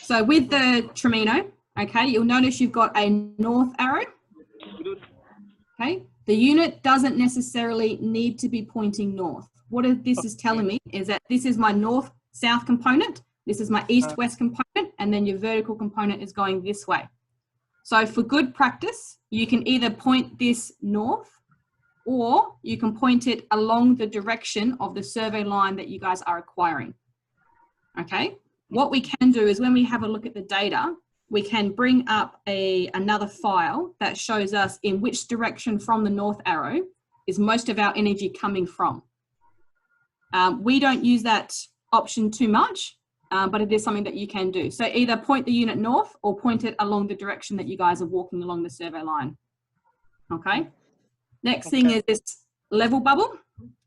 So with the Tromino, okay, you'll notice you've got a north arrow. Okay, the unit doesn't necessarily need to be pointing north. What this is telling me is that this is my north-south component, this is my east-west component, and then your vertical component is going this way. So for good practice, you can either point this north or you can point it along the direction of the survey line that you guys are acquiring. Okay, what we can do is when we have a look at the data, we can bring up another file that shows us in which direction from the north arrow is most of our energy coming from. We don't use that option too much, but it is something that you can do. So either point the unit north or point it along the direction that you guys are walking along the survey line. Okay. Next thing is this level bubble.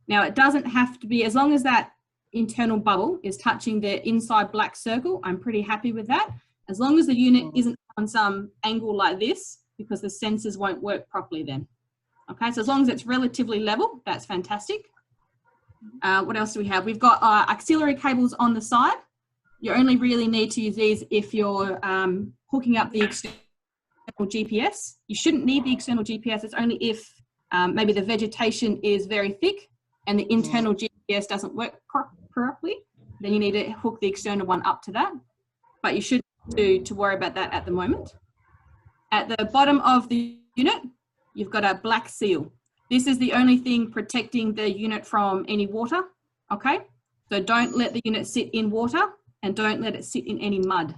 Now it doesn't have to be, as long as that internal bubble is touching the inside black circle, I'm pretty happy with that. As long as the unit isn't on some angle like this, because the sensors won't work properly then. Okay, so as long as it's relatively level, that's fantastic. What else do we have? We've got auxiliary cables on the side. You only really need to use these if you're hooking up the external GPS. You shouldn't need the external GPS. It's only if maybe the vegetation is very thick and the internal GPS doesn't work properly, then you need to hook the external one up to that. But you shouldn't need to worry about that at the moment. At the bottom of the unit, you've got a black seal. This is the only thing protecting the unit from any water, okay? So don't let the unit sit in water and don't let it sit in any mud.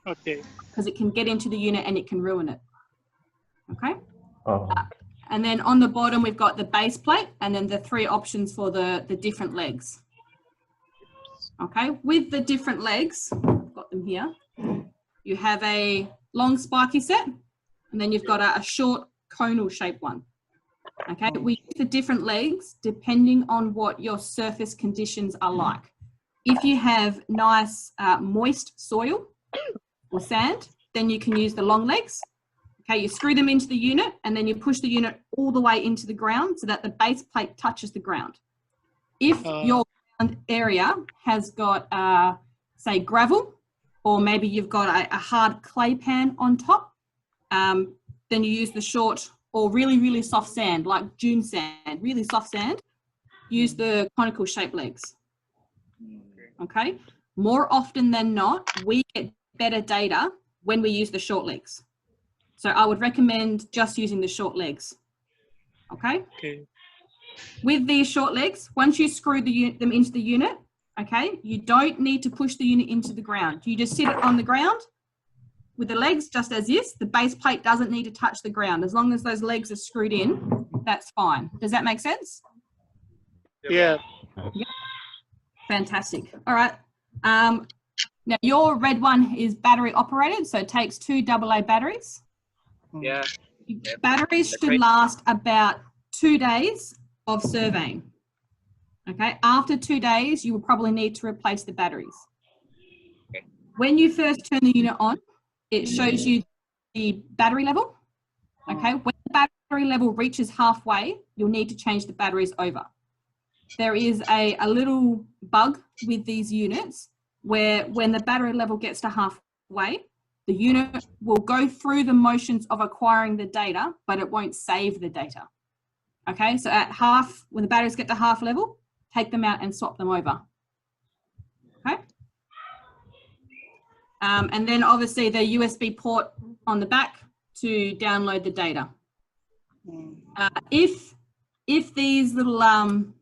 Okay. Because it can get into the unit and it can ruin it, okay? Oh. And then on the bottom, we've got the base plate and then the 3 options for the different legs. Okay, with the different legs, I've got them here, you have a long spiky set and then you've got a short conal shaped one. Okay, we use the different legs depending on what your surface conditions are like. If you have nice moist soil or sand, then you can use the long legs. Okay, you screw them into the unit and then you push the unit all the way into the ground so that the base plate touches the ground. If your area has got, say, gravel, or maybe you've got a hard clay pan on top, then you use the short or really, really soft sand, like dune sand, really soft sand, use the conical shaped legs. Okay, more often than not, we get better data when we use the short legs. So I would recommend just using the short legs. Okay. Okay. With these short legs, once you screw them into the unit, okay, you don't need to push the unit into the ground. You just sit it on the ground with the legs just as is. The base plate doesn't need to touch the ground. As long as those legs are screwed in, that's fine. Does that make sense? Yeah. Yep. Fantastic. All right. Now your red one is battery operated, so it takes 2 AA batteries. Yeah. Batteries should last about 2 days of surveying. Okay, after 2 days, you will probably need to replace the batteries. When you first turn the unit on, it shows you the battery level. Okay, when the battery level reaches halfway, you'll need to change the batteries over. There is a little bug with these units where when the battery level gets to halfway, the unit will go through the motions of acquiring the data, but it won't save the data. Okay, so at half, when the batteries get to half level, take them out and swap them over. Okay. And then obviously the USB port on the back to download the data. If these little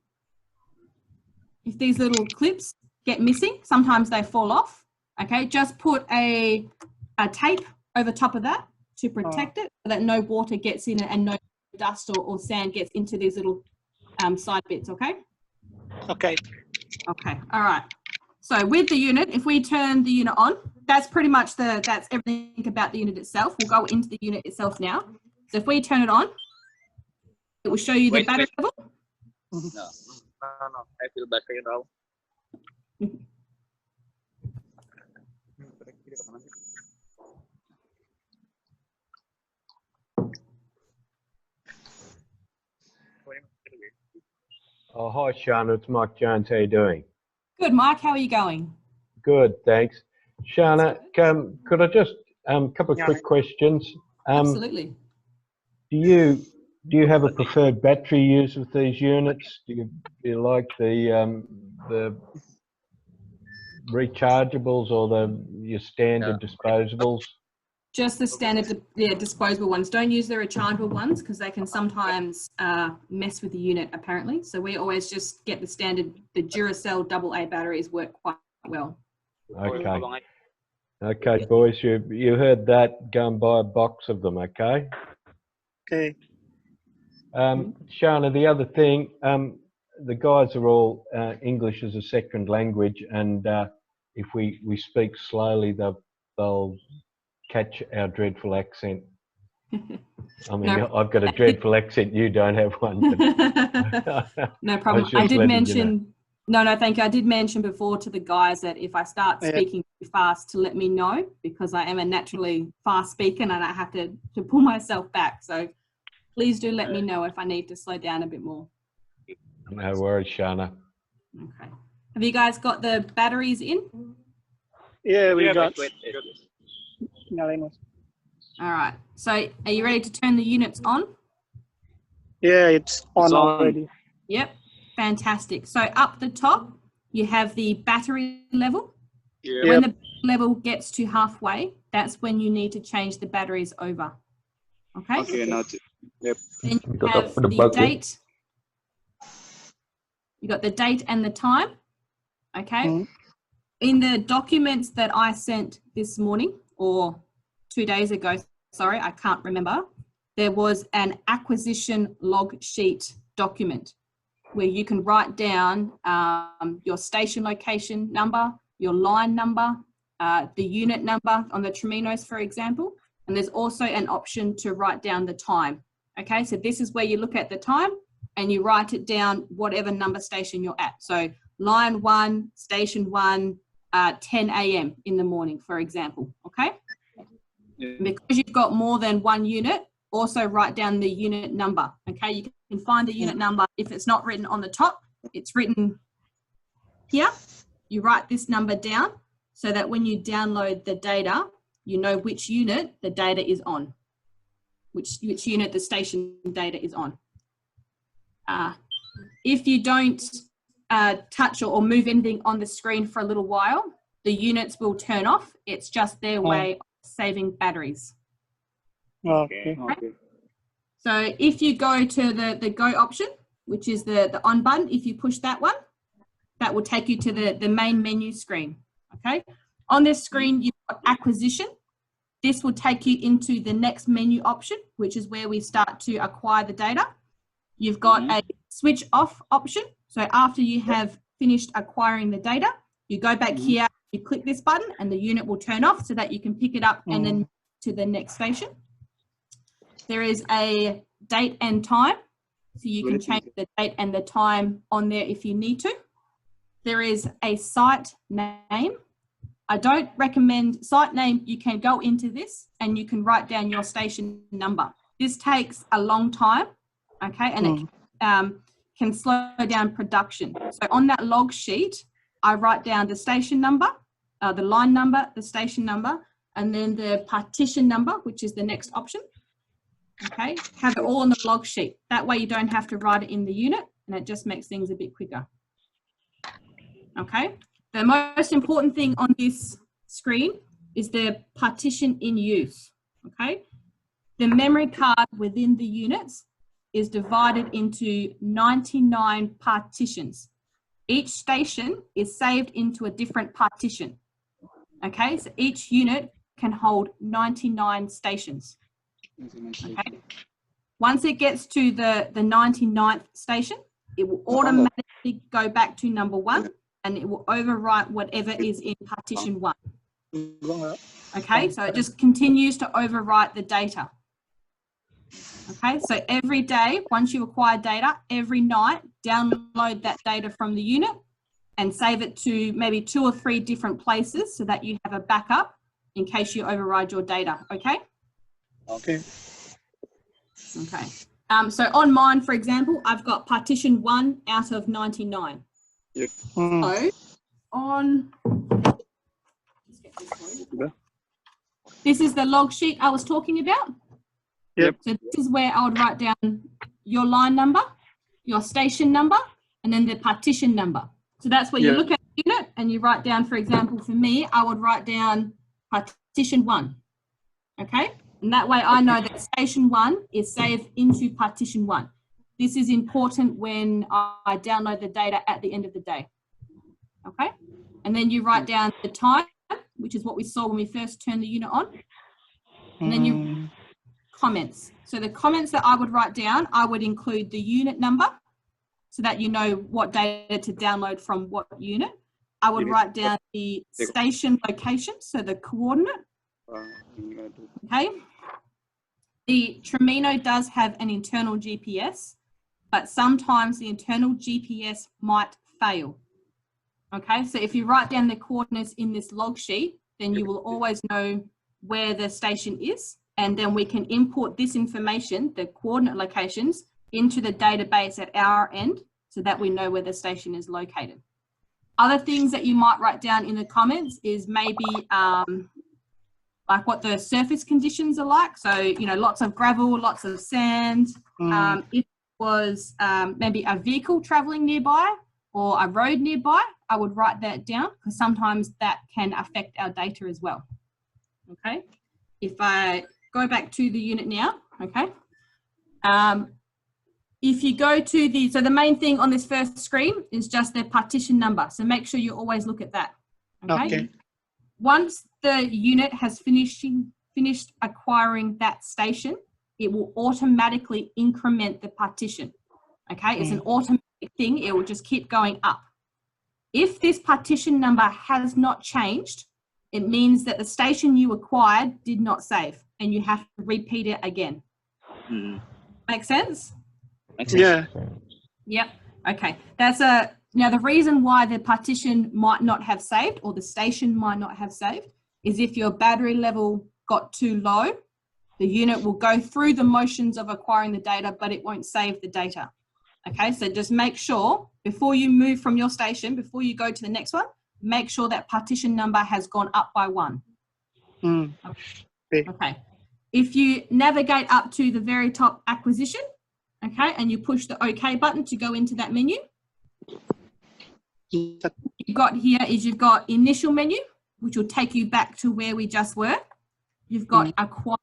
clips get missing, sometimes they fall off. Okay, just put a tape over top of that to protect it so that no water gets in it and no dust or sand gets into these little side bits. Okay. Okay. Okay. All right. So with the unit, if we turn the unit on, that's pretty much that's everything about the unit itself. We'll go into the unit itself now. So if we turn it on, it will show you the battery level. No, I feel battery now. Oh, hi, Sean. It's Mike Jones. How you doing? Good, Mike. How are you going? Good, thanks. Shana, could I just couple of quick questions? Absolutely. Do you have a preferred battery use with these units? Do you like the rechargeables or your standard disposables? Just the standard, disposable ones. Don't use the rechargeable ones because they can sometimes mess with the unit, apparently. So we always just get the standard, the Duracell AA batteries work quite well. Okay. Okay, boys, you heard that. Go and buy a box of them, okay? Okay. Shana, the other thing, the guys are all English as a second language, and if we speak slowly, they'll catch our dreadful accent. I mean, No, I've got a dreadful accent, you don't have one. But no problem. I did mention, no, thank you. I did mention before to the guys that if I start speaking too fast, to let me know, because I am a naturally fast speaker and I have to pull myself back. So please do let me know if I need to slow down a bit more. No worries, Shana. Okay. Have you guys got the batteries in? Yeah, we got. All right. So are you ready to turn the units on? Yeah, it's on already. Yep. Fantastic. So up the top, you have the battery level. Yeah. When the level gets to halfway, that's when you need to change the batteries over. Okay? Okay, noted. Yep. Then you have the date. You got the date and the time. Okay? In the documents that I sent this morning, or 2 days ago, sorry, I can't remember, there was an acquisition log sheet document where you can write down your station location number, your line number, the unit number on the Trominos, for example, and there's also an option to write down the time. Okay, so this is where you look at the time and you write it down, whatever number station you're at. So line 1, station 1, 10 a.m. in the morning, for example, okay? Yeah. Because you've got more than one unit, also write down the unit number, okay? You can find the unit number. If it's not written on the top, it's written here. You write this number down so that when you download the data, you know which unit the data is on, which unit the station data is on. If you don't touch or move anything on the screen for a little while, the units will turn off. It's just their way of saving batteries. Okay. So if you go to the go option, which is the on button, if you push that one, that will take you to the main menu screen, okay? On this screen, you've got acquisition. This will take you into the next menu option, which is where we start to acquire the data. You've got a switch off option. So after you have finished acquiring the data, you go back here, you click this button and the unit will turn off so that you can pick it up and then to the next station. There is a date and time. So you can change the date and the time on there if you need to. There is a site name. I don't recommend site name. You can go into this and you can write down your station number. This takes a long time, okay, and it can slow down production. So on that log sheet, I write down the station number, the line number, the station number, and then the partition number, which is the next option. Okay, have it all on the log sheet. That way you don't have to write it in the unit and it just makes things a bit quicker. Okay, the most important thing on this screen is the partition in use. Okay, the memory card within the units is divided into 99 partitions. Each station is saved into a different partition. Okay, so each unit can hold 99 stations. Okay. Once it gets to the 99th station, it will automatically go back to number 1 and it will overwrite whatever is in partition 1. Okay, so it just continues to overwrite the data. Okay, so every day, once you acquire data, every night, download that data from the unit and save it to maybe 2 or 3 different places so that you have a backup in case you override your data, okay? Okay. Okay. So on mine, for example, I've got partition 1 out of 99. Yep. So on, let's get This is the log sheet I was talking about. Yep. So this is where I would write down your line number, your station number, and then the partition number. So that's where you look at the unit and you write down, for example, for me, I would write down partition 1. Okay? And that way I know that station 1 is saved into partition 1. This is important when I download the data at the end of the day. Okay? And then you write down the time, which is what we saw when we first turned the unit on. And then you comments. So the comments that I would write down, I would include the unit number so that you know what data to download from what unit. I would write down the station location, so the coordinate. Okay. The Tromino does have an internal GPS, but sometimes the internal GPS might fail. Okay, so if you write down the coordinates in this log sheet, then you will always know where the station is, and then we can import this information, the coordinate locations, into the database at our end so that we know where the station is located. Other things that you might write down in the comments is maybe like what the surface conditions are like. So, you know, lots of gravel, lots of sand. If it was maybe a vehicle traveling nearby or a road nearby, I would write that down because sometimes that can affect our data as well. Okay. If I go back to the unit now, okay. If you go to so the main thing on this first screen is just the partition number. So make sure you always look at that. Okay. Once the unit has finished acquiring that station, it will automatically increment the partition. Okay. It's an automatic thing. It will just keep going up. If this partition number has not changed, it means that the station you acquired did not save and you have to repeat it again. Make sense? Yeah. Yep. Okay. Now the reason why the partition might not have saved or the station might not have saved is if your battery level got too low, the unit will go through the motions of acquiring the data, but it won't save the data. Okay. So just make sure before you move from your station, before you go to the next one, make sure that partition number has gone up by 1. Okay. If you navigate up to the very top acquisition, okay, and you push the OK button to go into that menu, you've got initial menu, which will take you back to where we just were. You've got acquire.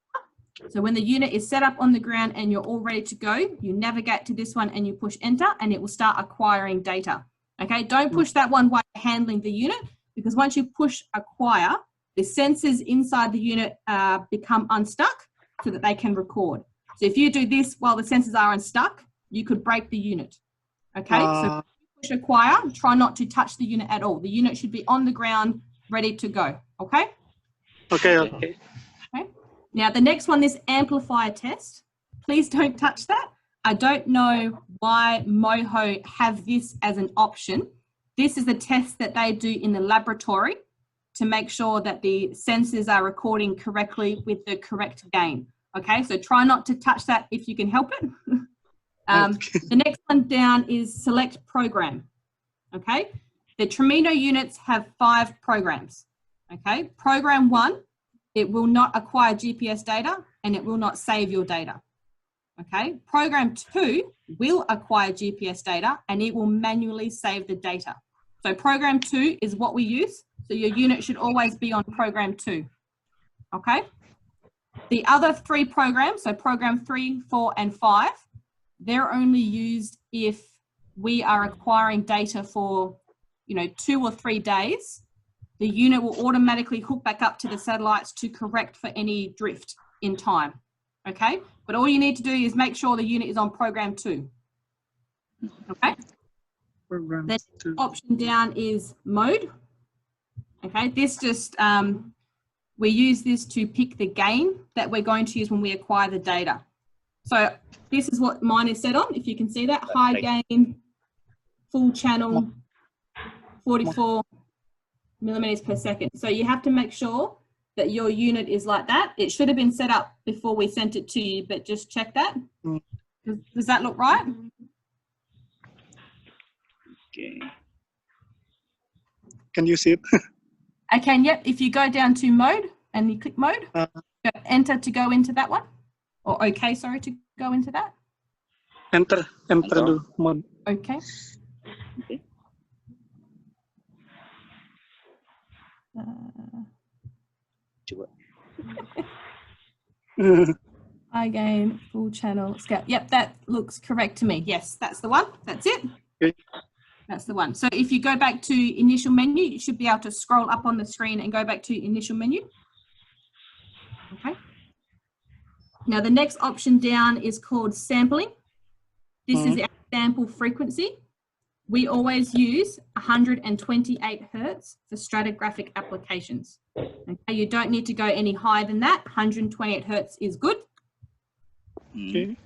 So when the unit is set up on the ground and you're all ready to go, you navigate to this one and you push enter and it will start acquiring data. Okay, don't push that one while you're handling the unit, because once you push acquire, the sensors inside the unit become unstuck so that they can record. So if you do this while the sensors are unstuck, you could break the unit. Okay, so push acquire, try not to touch the unit at all. The unit should be on the ground, ready to go. Okay? Okay. Now the next one, this amplifier test, please don't touch that. I don't know why Moho have this as an option. This is a test that they do in the laboratory to make sure that the sensors are recording correctly with the correct gain. Okay, so try not to touch that if you can help it. The next one down is select program. Okay, the Tromino units have 5 programs. Okay, program 1, it will not acquire GPS data and it will not save your data. Okay, program 2 will acquire GPS data and it will manually save the data. So program 2 is what we use. So your unit should always be on program 2. Okay. The other 3 programs, so program 3, 4, and 5, they're only used if we are acquiring data for, 2 or 3 days. The unit will automatically hook back up to the satellites to correct for any drift in time. Okay, but all you need to do is make sure the unit is on program 2. Okay. Program The 2. option down is mode. Okay, this just we use this to pick the gain that we're going to use when we acquire the data. So this is what mine is set on. If you can see that, high gain, full channel, 44 millimeters per second. So you have to make sure that your unit is like that. It should have been set up before we sent it to you, but just check that. Does that look right? Okay. Can you see it? I can, yep. If you go down to mode and you click mode, enter to go into that one. Or okay, sorry, to go into that. Enter dulu mode. Okay. Okay. Coba. I gain full channel scale. Yep, that looks correct to me. Yes, that's the one. That's it. Okay. That's the one. So if you go back to initial menu, you should be able to scroll up on the screen and go back to initial menu. Okay. Now the next option down is called sampling. This is our sample frequency. We always use 128 Hertz for stratigraphic applications. Okay, you don't need to go any higher than that. 128 Hertz is good. Okay.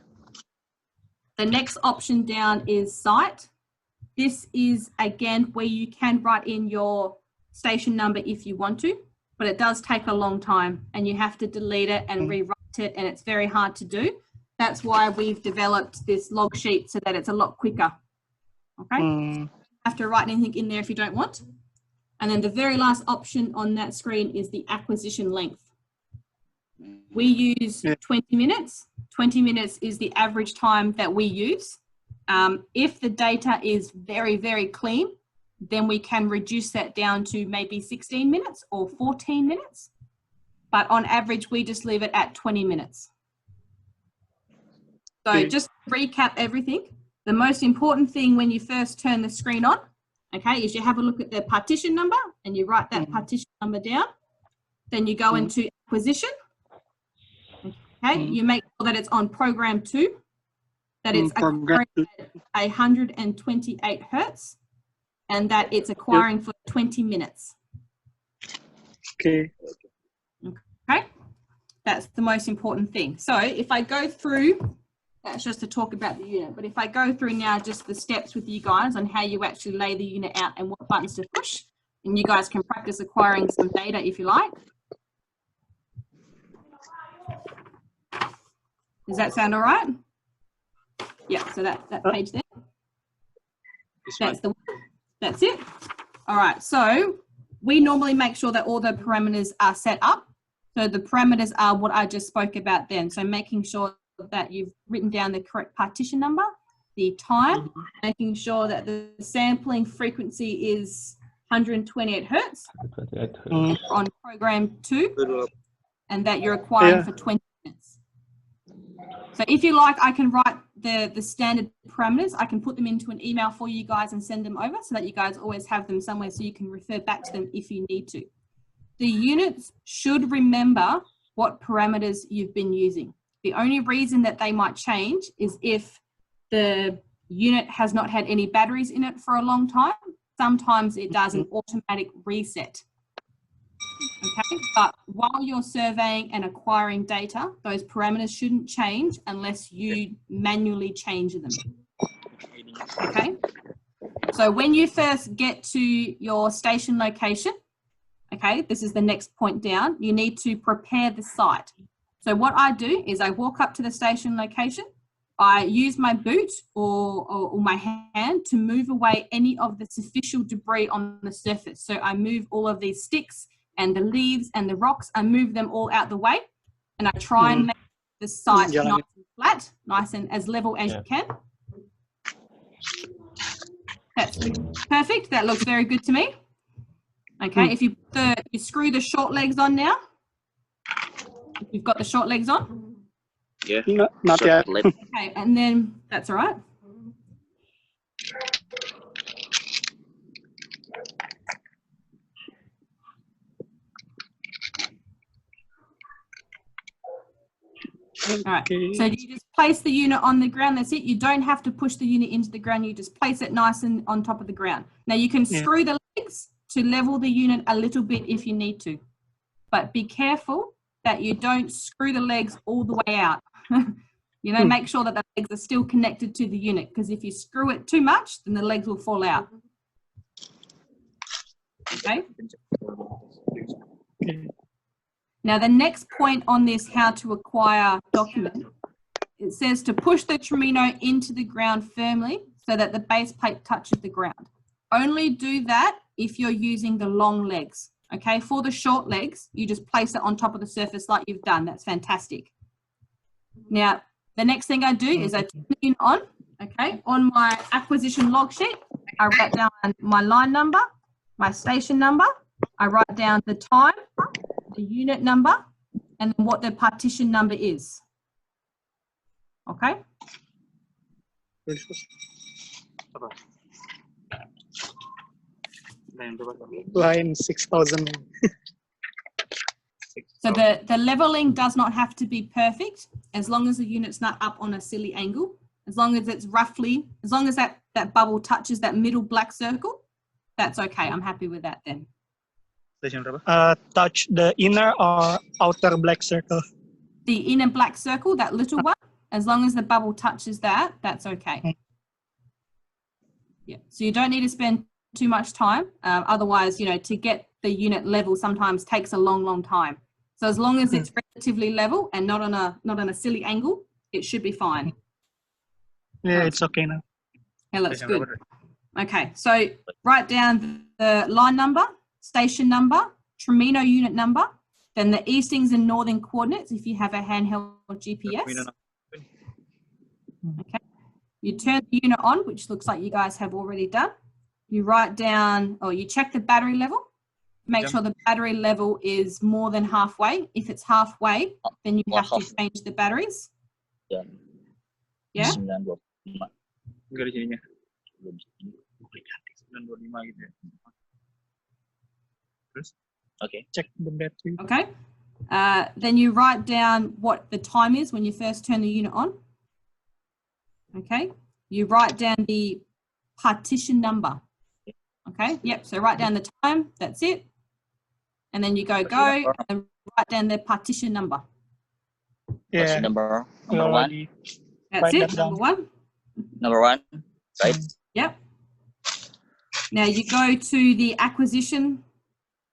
The next option down is site. This is again where you can write in your station number if you want to, but it does take a long time and you have to delete it and rewrite it, and it's very hard to do. That's why we've developed this log sheet so that it's a lot quicker. Okay, you have to write anything in there if you don't want. And then the very last option on that screen is the acquisition length. We use 20 minutes. 20 minutes is the average time that we use. If the data is very, very clean, then we can reduce that down to maybe 16 minutes or 14 minutes. But on average, we just leave it at 20 minutes. So just to recap everything, the most important thing when you first turn the screen on, okay, is you have a look at the partition number and you write that partition number down. Then you go into acquisition. Okay, you make sure that it's on program 2, that it's acquiring at 128 Hertz, and that it's acquiring for 20 minutes. Okay. Okay, that's the most important thing. So if I go through, that's just to talk about the unit, but if I go through now just the steps with you guys on how you actually lay the unit out and what buttons to push, and you guys can practice acquiring some data if you like. Does that sound all right? Yeah, so that page there. That's the one. That's it. All right, so we normally make sure that all the parameters are set up. So the parameters are what I just spoke about then. So making sure that you've written down the correct partition number, the time, making sure that the sampling frequency is 128 Hertz on program 2, and that you're acquiring for 20 minutes. So if you like, I can write the standard parameters. I can put them into an email for you guys and send them over so that you guys always have them somewhere so you can refer back to them if you need to. The units should remember what parameters you've been using. The only reason that they might change is if the unit has not had any batteries in it for a long time. Sometimes it does an automatic reset. Okay, but while you're surveying and acquiring data, those parameters shouldn't change unless you manually change them. Okay, so when you first get to your station location, okay, this is the next point down, you need to prepare the site. So what I do is I walk up to the station location, I use my boot or my hand to move away any of the superficial debris on the surface. So I move all of these sticks and the leaves and the rocks, I move them all out the way, and I try and make the site nice and flat, nice and as level as you can. That's perfect. That looks very good to me. Okay, if you screw the short legs on now. You've got the short legs on? Yeah. Not yet. Okay, and then that's all right. All right, so you just place the unit on the ground, that's it. You don't have to push the unit into the ground, you just place it nice and on top of the ground. Now you can screw the legs to level the unit a little bit if you need to, but be careful that you don't screw the legs all the way out. You know, make sure that the legs are still connected to the unit, because if you screw it too much, then the legs will fall out. Okay. Now the next point on this how to acquire document, it says to push the Tromino into the ground firmly so that the base plate touches the ground. Only do that if you're using the long legs. Okay, for the short legs, you just place it on top of the surface like you've done. That's fantastic. Now, the next thing I do is I turn the unit on. Okay, on my acquisition log sheet, I write down my line number, my station number. I write down the time, the unit number, and then what the partition number is. Okay? Line 6,000. So the leveling does not have to be perfect as long as the unit's not up on a silly angle. As long as it's roughly, as long as that bubble touches that middle black circle, that's okay. I'm happy with that then. Touch the inner or outer black circle. The inner black circle, that little one, as long as the bubble touches that, that's okay. Yeah, so you don't need to spend too much time. Otherwise, you know, to get the unit level sometimes takes a long, long time. So as long as it's relatively level and not on a silly angle, it should be fine. Yeah, it's okay now. Yeah, looks good. Okay, so write down the line number, station number, Tromino unit number, then the eastings and northern coordinates if you have a handheld GPS. Okay, you turn the unit on, which looks like you guys have already done. You write down, or you check the battery level. Make sure the battery level is more than halfway. If it's halfway, then you have to change the batteries. Yeah? Okay. Check the battery. Okay. Then you write down what the time is when you first turn the unit on. Okay. You write down the partition number. Okay. Yep. So write down the time. That's it. And then you go and write down the partition number. Yeah. Number one. That's it. Number one. Number one. Right. Yep. Now you go to the acquisition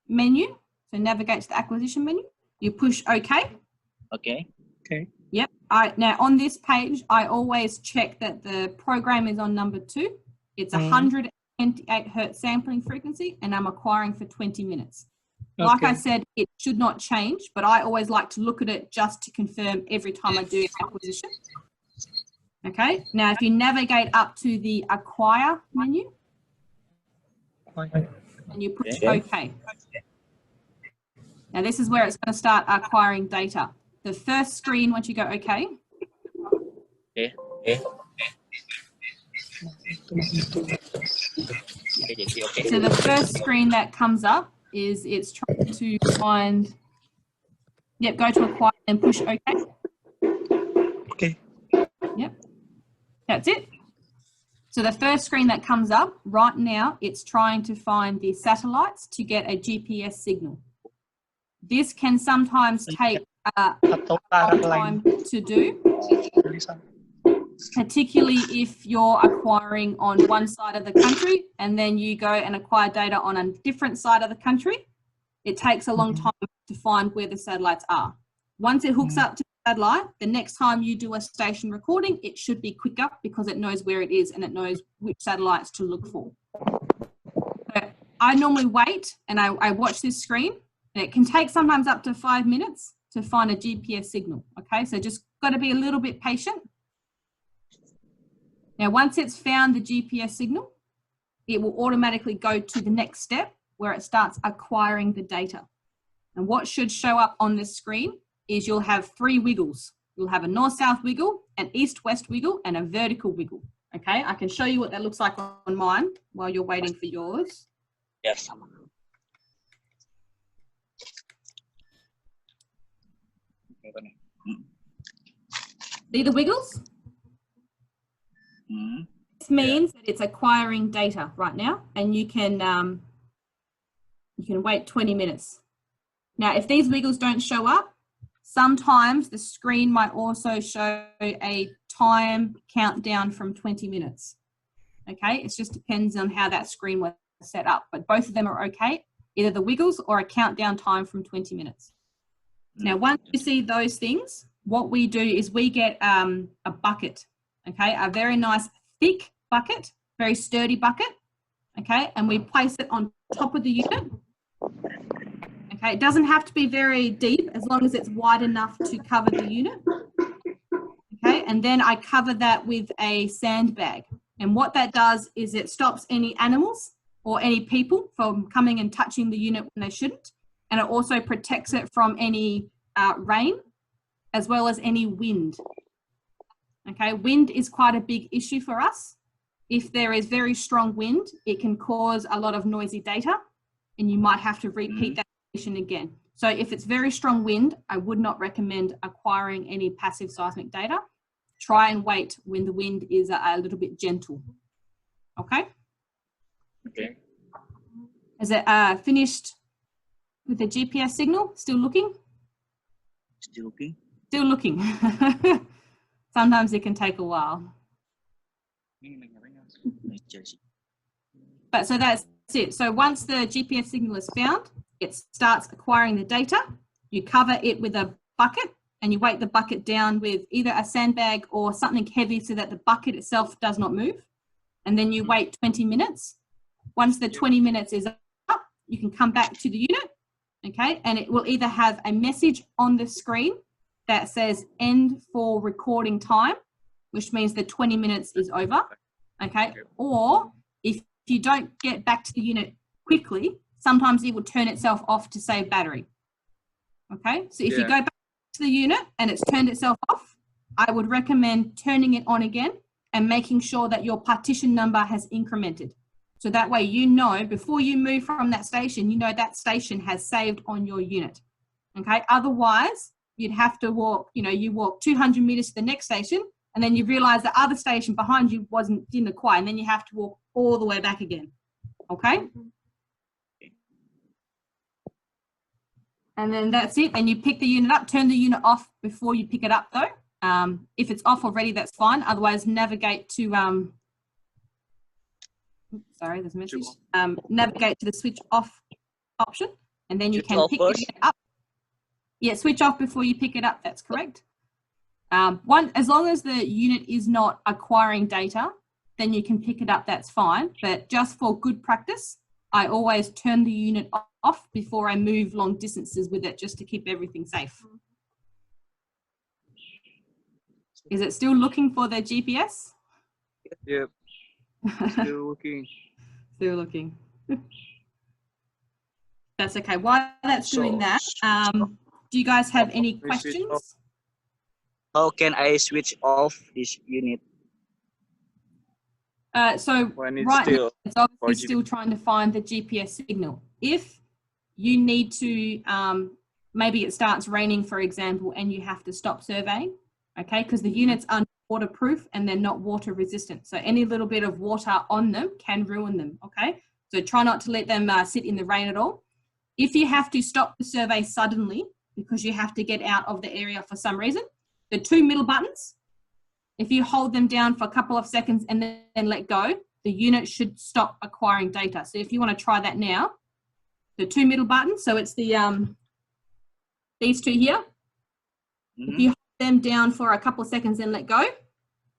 menu. So navigate to the acquisition menu. You push OK. Okay. Okay. Yep. Now on this page, I always check that the program is on number 2. It's 128 hertz sampling frequency, and I'm acquiring for 20 minutes. Like I said, it should not change, but I always like to look at it just to confirm every time I do acquisition. Okay. Now, if you navigate up to the acquire menu, and you push OK. Now, this is where it's going to start acquiring data. The first screen, once you go OK. Okay. So the first screen that comes up is it's trying to find, go to acquire and push OK. Okay. Yep. That's it. So the first screen that comes up right now, it's trying to find the satellites to get a GPS signal. This can sometimes take a long time to do, particularly if you're acquiring on one side of the country and then you go and acquire data on a different side of the country. It takes a long time to find where the satellites are. Once it hooks up to the satellite, the next time you do a station recording, it should be quicker because it knows where it is and it knows which satellites to look for. So I normally wait and I watch this screen, and it can take sometimes up to 5 minutes to find a GPS signal. Okay, so just got to be a little bit patient. Now, once it's found the GPS signal, it will automatically go to the next step where it starts acquiring the data. And what should show up on this screen is you'll have 3 wiggles. You'll have a north-south wiggle, an east-west wiggle, and a vertical wiggle. Okay, I can show you what that looks like on mine while you're waiting for yours. Yes. See the wiggles? This means that it's acquiring data right now, and you can wait 20 minutes. Now, if these wiggles don't show up, sometimes the screen might also show a time countdown from 20 minutes. Okay, it just depends on how that screen was set up, but both of them are okay, either the wiggles or a countdown time from 20 minutes. Now, once you see those things, what we do is we get a bucket, okay, a very nice thick bucket, very sturdy bucket, okay, and we place it on top of the unit Okay, it doesn't have to be very deep as long as it's wide enough to cover the unit. Okay, and then I cover that with a sandbag. And what that does is it stops any animals or any people from coming and touching the unit when they shouldn't. And it also protects it from any rain as well as any wind. Okay, wind is quite a big issue for us. If there is very strong wind, it can cause a lot of noisy data and you might have to repeat that station again. So if it's very strong wind, I would not recommend acquiring any passive seismic data. Try and wait when the wind is a little bit gentle. Okay? Okay. Is it finished with the GPS signal? Still looking? Still looking. Still looking. Sometimes it can take a while. But so that's it. So once the GPS signal is found, it starts acquiring the data. You cover it with a bucket and you weight the bucket down with either a sandbag or something heavy so that the bucket itself does not move. And then you wait 20 minutes. Once the 20 minutes is up, you can come back to the unit, okay? And it will either have a message on the screen that says end for recording time, which means the 20 minutes is over, okay? Or if you don't get back to the unit quickly, sometimes it will turn itself off to save battery, okay? So if you go back to the unit and it's turned itself off, I would recommend turning it on again and making sure that your partition number has incremented. So that way you know before you move from that station, you know that station has saved on your unit, okay? Otherwise, you'd have to walk, you walk 200 meters to the next station and then you realize the other station behind you didn't acquire, and then you have to walk all the way back again, okay? And then that's it. And you pick the unit up, turn the unit off before you pick it up though. If it's off already, that's fine. Otherwise, navigate to, sorry, there's a message. Navigate to the switch off option and then you can pick the unit up. Yeah, switch off before you pick it up, that's correct. As long as the unit is not acquiring data, then you can pick it up, that's fine. But just for good practice, I always turn the unit off before I move long distances with it, just to keep everything safe. Is it still looking for the GPS? Yep. Still looking. Still looking. That's okay. While that's doing that, do you guys have any questions? How can I switch off this unit? So when it's right still now, it's obviously still trying to find the GPS signal. If you need to, maybe it starts raining, for example, and you have to stop surveying, okay, because the units are waterproof and they're not water resistant. So any little bit of water on them can ruin them, okay? So try not to let them sit in the rain at all. If you have to stop the survey suddenly because you have to get out of the area for some reason, the two middle buttons, if you hold them down for a couple of seconds and then let go, the unit should stop acquiring data. So if you want to try that now, the two middle buttons, so it's the these two here. If you hold them down for a couple of seconds and let go,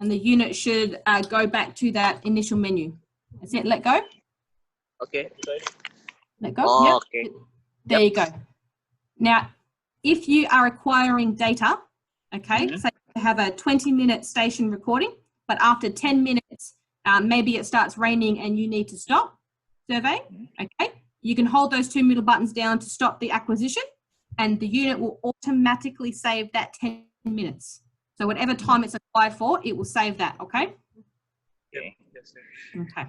and the unit should go back to that initial menu. That's it, let go. Okay. Let go. Oh, yep. okay. There you go. Now, if you are acquiring data, okay, so you have a 20-minute station recording, but after 10 minutes, maybe it starts raining and you need to stop surveying, okay? You can hold those two middle buttons down to stop the acquisition and the unit will automatically save that 10 minutes. So whatever time it's acquired for, it will save that, okay? Okay. Okay.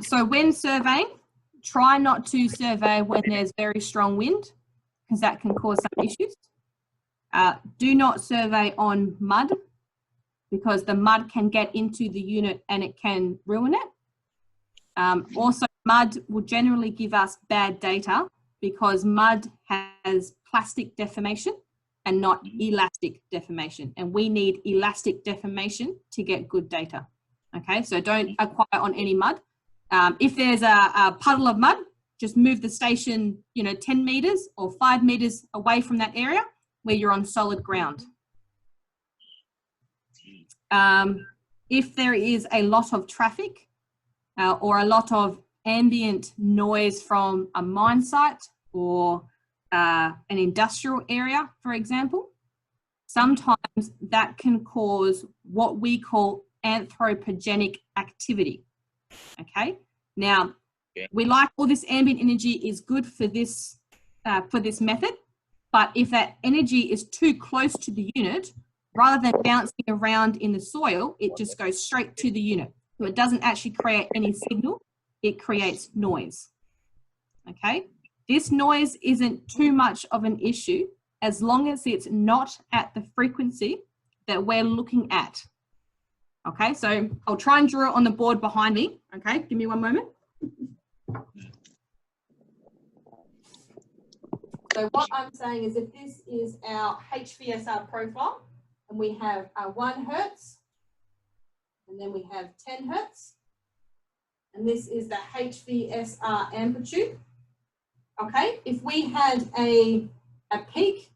So when surveying, try not to survey when there's very strong wind because that can cause some issues. Do not survey on mud because the mud can get into the unit and it can ruin it. Also, mud will generally give us bad data because mud has plastic deformation and not elastic deformation. And we need elastic deformation to get good data. Okay, so don't acquire on any mud. If there's a puddle of mud, just move the station, 10 meters or 5 meters away from that area where you're on solid ground. If there is a lot of traffic or a lot of ambient noise from a mine site or an industrial area, for example, sometimes that can cause what we call anthropogenic activity. Okay, now we like all this ambient energy is good for this method, but if that energy is too close to the unit, rather than bouncing around in the soil, it just goes straight to the unit. So it doesn't actually create any signal, it creates noise. Okay, this noise isn't too much of an issue as long as it's not at the frequency that we're looking at. Okay, so I'll try and draw it on the board behind me. Okay, give me one moment. So what I'm saying is if this is our HVSR profile, and we have 1 Hertz, and then we have 10 Hertz, and this is the HVSR amplitude. Okay, if we had a peak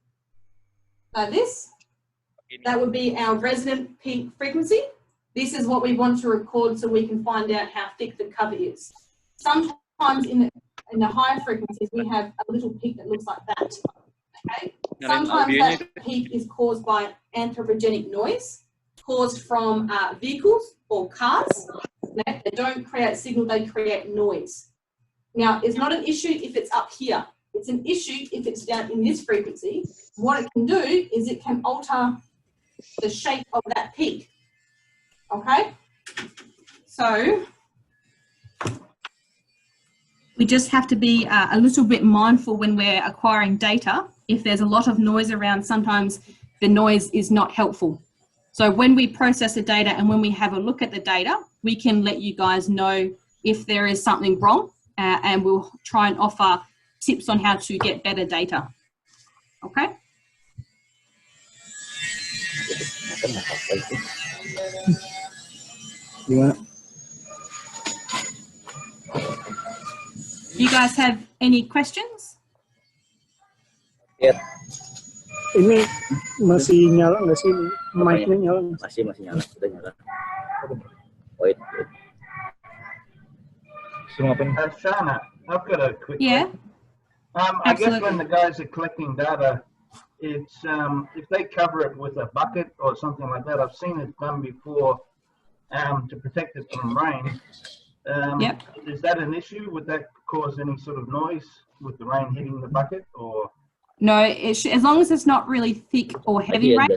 like this, that would be our resonant peak frequency. This is what we want to record so we can find out how thick the cover is. Sometimes in the higher frequencies, we have a little peak that looks like that. Okay? Sometimes that peak is caused by anthropogenic noise caused from vehicles or cars. They don't create signal, they create noise. Now, it's not an issue if it's up here. It's an issue if it's down in this frequency. What it can do is it can alter the shape of that peak. Okay? So we just have to be a little bit mindful when we're acquiring data. If there's a lot of noise around, sometimes the noise is not helpful. So when we process the data and when we have a look at the data, we can let you guys know if there is something wrong, and we'll try and offer tips on how to get better data. Okay? You guys have any questions? Yeah. Ini masih nyala nggak sih? Mic-nya nyala? Masih nyala, sudah nyala. Wait. Shana, I've got a quick Yeah. question. I guess Absolutely. when the guys are collecting data, it's if they cover it with a bucket or something like that. I've seen it done before to protect it from rain. Yep. Is that an issue? Would that cause any sort of noise with the rain hitting the bucket, or? No, as long as it's not really thick or heavy rain,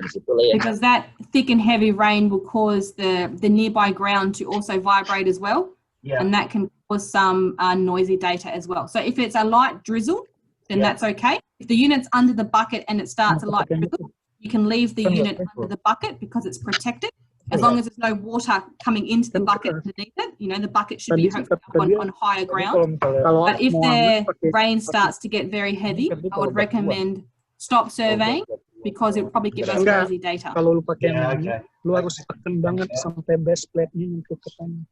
because that thick and heavy rain will cause the nearby ground to also vibrate as well. Yeah. And that can cause some noisy data as well. So if it's a light drizzle, then that's okay. If the unit's under the bucket and it starts a light drizzle, you can leave the unit under the bucket because it's protected. As long as there's no water coming into the bucket underneath it, you know, the bucket should be hopefully on higher ground. But if the rain starts to get very heavy, I would recommend stop surveying because it will probably give us noisy data. Kalau lu pakai Yeah, yang ini, okay. lu harus tekan banget sampai base plate-nya nyentuh ke tanah.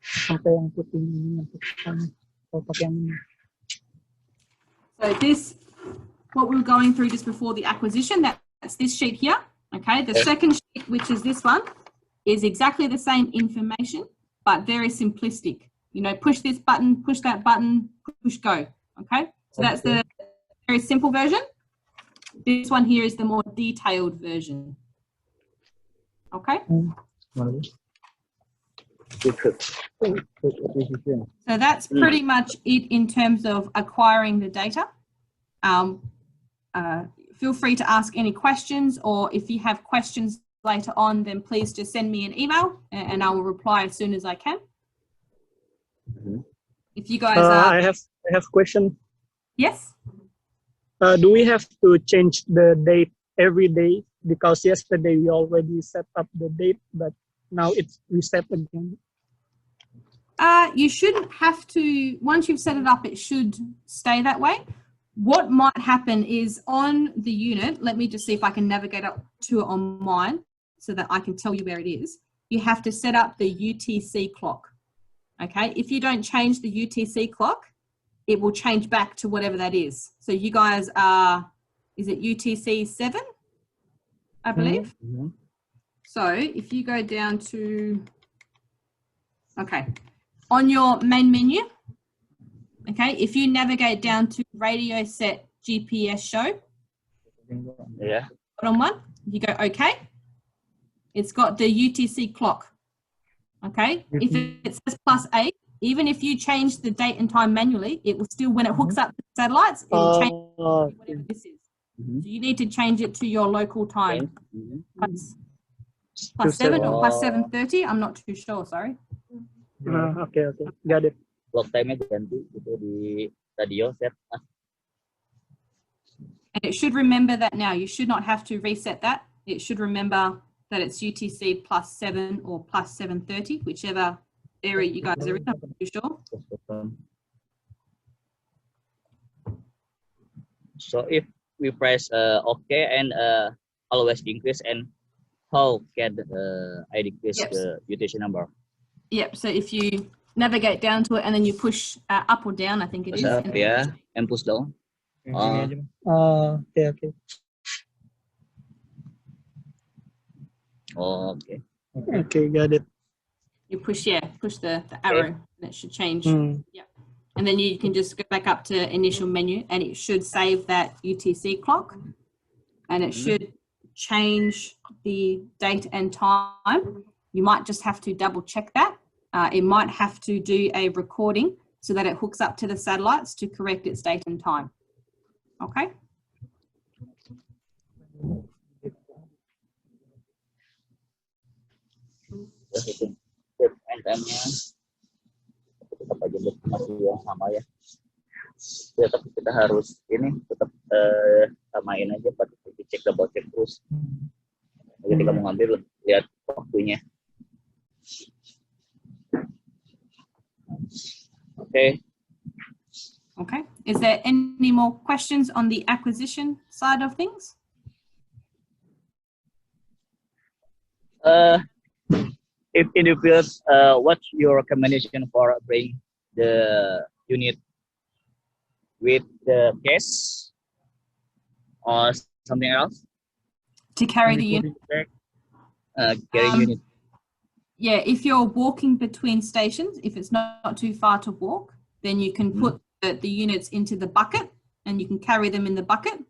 Sampai yang putih ini nyentuh ke tanah. Kalau pakai yang ini. So this, what we were going through just before the acquisition, that's this sheet here. Okay, the second sheet, which is this one, is exactly the same information, but very simplistic. You know, push this button, push that button, push go. Okay, so that's the very simple version. This one here is the more detailed version. Okay. So that's pretty much it in terms of acquiring the data. Feel free to ask any questions, or if you have questions later on, then please just send me an email and I will reply as soon as I can. If you guys I have question. Yes? Do we have to change the date every day? Because yesterday we already set up the date, but now it's reset again. You shouldn't have to. Once you've set it up, it should stay that way. What might happen is on the unit, let me just see if I can navigate up to it on mine so that I can tell you where it is. You have to set up the UTC clock. Okay, if you don't change the UTC clock, it will change back to whatever that is. So you guys are, is it UTC 7, I believe? So if you go down to, okay, on your main menu, okay, if you navigate down to radio set GPS show, Yeah. bottom one, you go okay. It's got the UTC clock. Okay, if it says +8, even if you change the date and time manually, it will still, when it hooks up the satellites, it will change whatever this is. So you need to change it to your local time. +7 or +7:30, I'm not too sure, sorry. Okay, got it. Clock time-nya ganti itu di radio set. And it should remember that now. You should not have to reset that. It should remember that it's UTC +7 or +7:30, whichever area you guys are in, I'm not too sure. So if we press OK and always increase, and how can I decrease the UTC number? Yep, so if you navigate down to it and then you push up or down, I think it Push is. up, yeah, and push down. Okay. Okay. Okay, got it. You push the arrow and it should change. Mm. Yeah. And then you can just go back up to initial menu and it should save that UTC clock and it should change the date and time. You might just have to double check that. It might have to do a recording so that it hooks up to the satellites to correct its date and time. Okay. time-nya tetap aja masih yang sama ya. Ya tapi kita harus ini tetap samain aja, cek double check terus. Ketika mau ngambil lihat waktunya. Okay. Okay. Is there any more questions on the acquisition side of things? If in the field, what's your recommendation for bring the unit with the case or something else? To carry the unit? Unit. Yeah, if you're walking between stations, if it's not too far to walk, then you can put the units into the bucket and you can carry them in the bucket.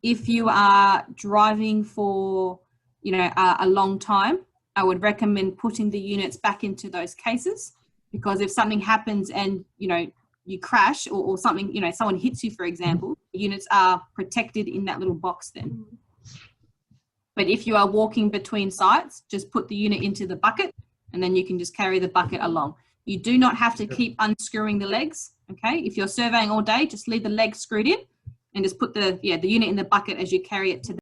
If you are driving for, you know, a long time, I would recommend putting the units back into those cases, because if something happens and, you know, you crash or something, you know, someone hits you, for example, the units are protected in that little box then. But if you are walking between sites, just put the unit into the bucket and then you can just carry the bucket along. You do not have to keep unscrewing the legs, okay? If you're surveying all day, just leave the legs screwed in and just put the unit in the bucket as you carry it to the